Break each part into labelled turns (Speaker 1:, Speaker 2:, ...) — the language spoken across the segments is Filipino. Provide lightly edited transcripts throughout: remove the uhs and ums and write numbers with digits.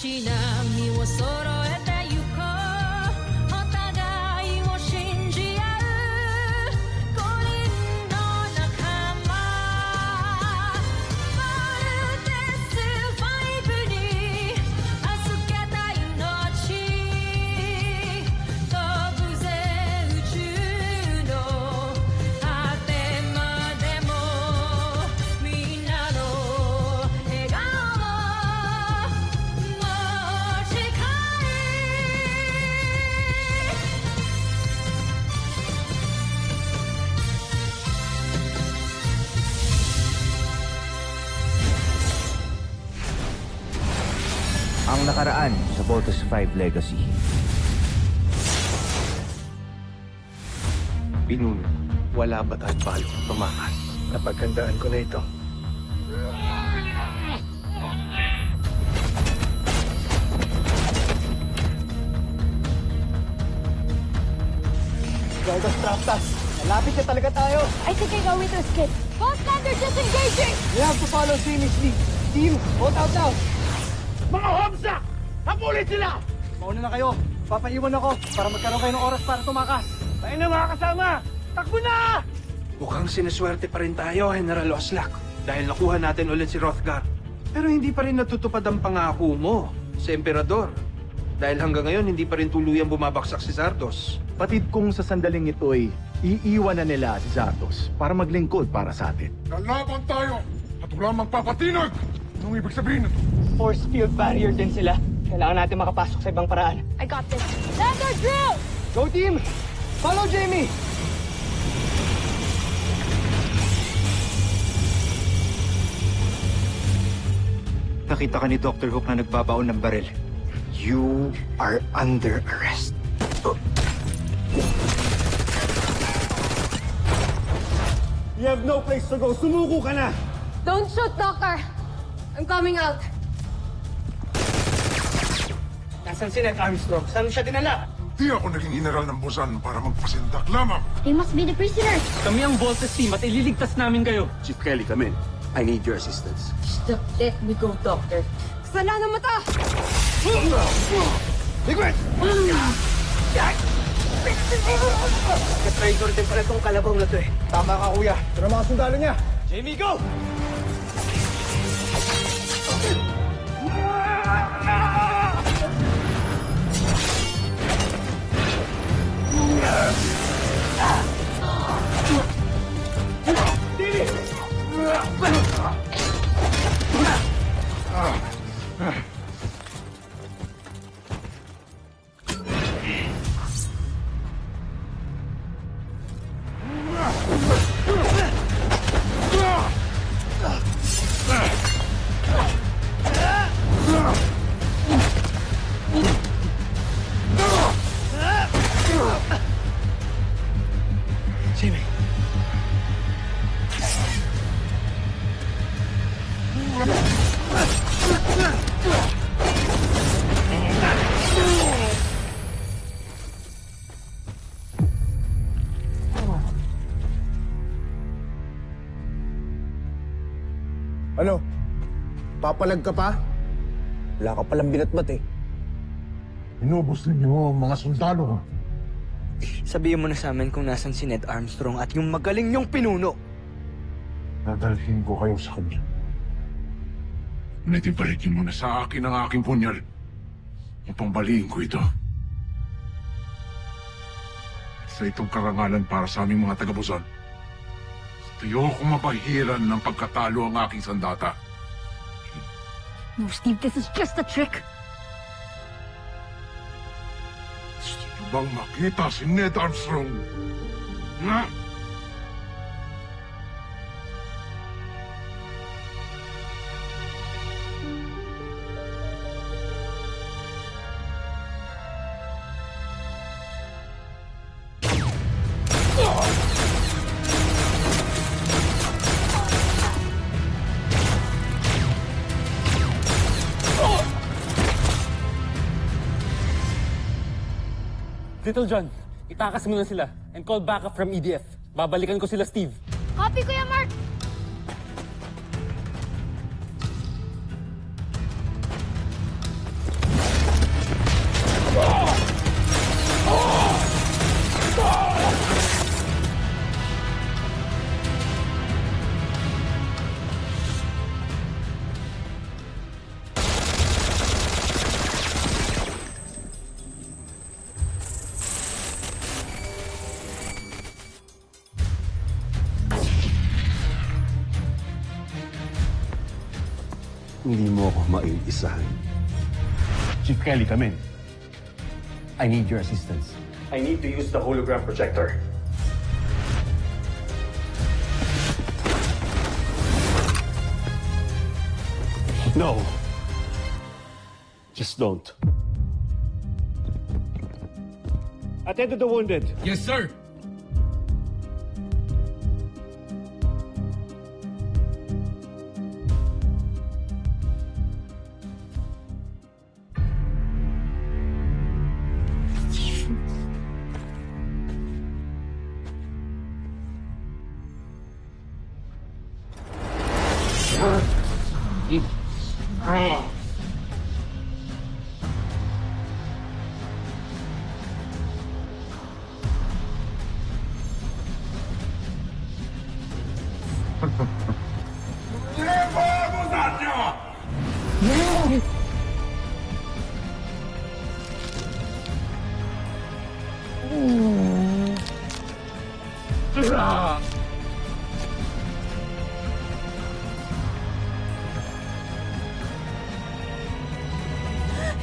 Speaker 1: し波を揃えてゆこうお互いを信じ合う五人の仲間まるでスファイブに預けた命飛ぶぜ宇宙の果てまでもみんなの笑顔持ち帰
Speaker 2: Ang nakaraan sa Voltus 5 Legacy.
Speaker 3: Pinuno, wala ba tayong balong tumakas? Napaghandaan ko na ito.
Speaker 4: Gardas Traptas, malapit na talaga tayo.
Speaker 5: I think I know where to escape. Both landers disengaging!
Speaker 4: We have to follow seamlessly. Team, hold out now.
Speaker 6: Mga Homsa! Habulin sila!
Speaker 4: Mauna na kayo. Papaiwan ako para magkaroon kayo ng oras para tumakas.
Speaker 6: Tayo na mga kasama! Takbo na!
Speaker 3: Mukhang sinaswerte pa rin tayo, General Oslak. Dahil nakuha natin ulit si Hrothgar. Pero hindi pa rin natutupad ang pangako mo sa Emperador. Dahil hanggang ngayon, hindi pa rin tuluyang bumabaksak si Zardos.
Speaker 7: Patid kong sa sandaling ito'y iiwan na nila si Zardos para maglingkod para sa atin.
Speaker 6: Lalaban tayo! At wala magpapatinag! Anong ibig sabihin nito?
Speaker 4: Force field barrier din sila. Kailangan natin makapasok sa ibang paraan.
Speaker 5: I got this. Lander drill!
Speaker 4: Go team! Follow Jamie!
Speaker 2: Nakita ka ni Dr. Hook na nagbabaon ng baril.
Speaker 3: You are under arrest.
Speaker 6: You have no place to go. Sumuko ka na!
Speaker 5: Don't shoot, Doctor! I'm coming out.
Speaker 4: Nasaan si Ned Armstrong? Saan siya dinala?
Speaker 6: Di ako naging general ng Busan para magpasindak lamang.
Speaker 5: They must be the prisoners.
Speaker 4: Kami ang Voltes team at ililigtas namin kayo.
Speaker 3: Chief Kelly, come in. I need your assistance.
Speaker 5: Stop, let me go, Doctor. Sana na mata!
Speaker 6: Ligwit!
Speaker 4: Ka-traitor din pala itong kalabaw na to eh.
Speaker 6: Tama ka, kuya. Ito na mga sundalo niya.
Speaker 4: Jamie, go! Jamie.
Speaker 6: Ano? Papalag ka pa? Wala ka palang binatbat eh. Inubos ninyo ang mga sundalo.
Speaker 4: Sabihin mo na sa amin kung nasan si Ned Armstrong at yung magaling niyong pinuno.
Speaker 6: Dadalhin ko kayo sa kanya. Ngunit ibalikin mo na sa akin ang aking punyal upang baliin ko ito. Sa itong karangalan para sa aming mga taga-Busan, tayo kong mapahiran ng pagkatalo ang aking sandata.
Speaker 5: No, Steve, this is just a trick.
Speaker 6: Gusto bang makita si Ned Armstrong? Ha?
Speaker 8: Little John, itakas mo na sila and call backup from EDF. Babalikan ko sila, Steve.
Speaker 5: Copy, Kuya Mark!
Speaker 9: Hindi mo ako maiisahan.
Speaker 10: Chief Kelly, come in. I need your assistance.
Speaker 7: I need to use the hologram projector.
Speaker 10: No. Just don't. Attend to the wounded.
Speaker 8: Yes, sir!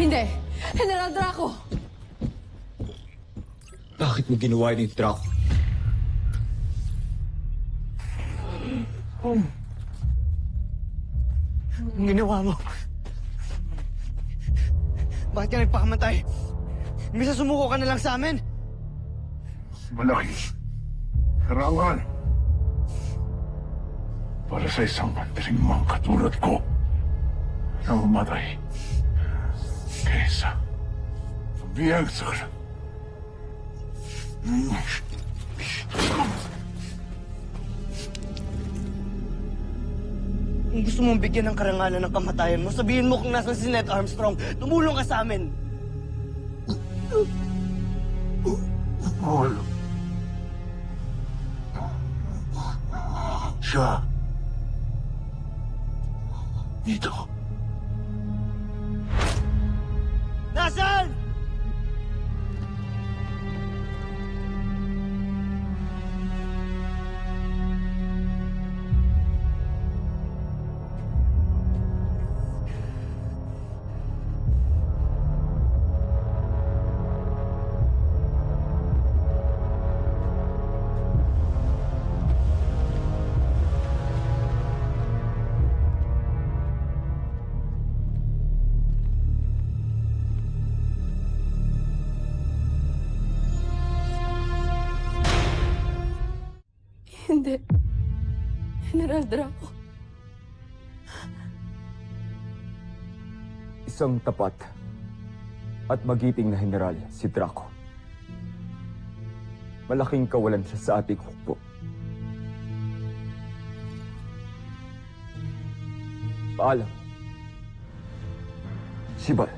Speaker 1: Hindi! General Draco!
Speaker 2: Bakit mo ginawa ni Draco?
Speaker 4: Ang ginawa mo. Bakit ka nagpakamatay? Misa sumuko ka na lang sa amin.
Speaker 6: Malaki. Karangan. Para sa isang mandaringmang katulad ko na umatay kaysa biyag sa kalang.
Speaker 4: Kung gusto mong bigyan ng karangalan ng kamatayan mo, sabihin mo kung nasan si Ned Armstrong. Tumulong ka sa amin.
Speaker 6: Paul. Siya. Dito.
Speaker 4: Nasaan?
Speaker 1: Hindi. General Draco.
Speaker 2: Isang tapat at magiting na general si Draco. Malaking kawalan siya sa ating hukbo. Paalam. Sibal.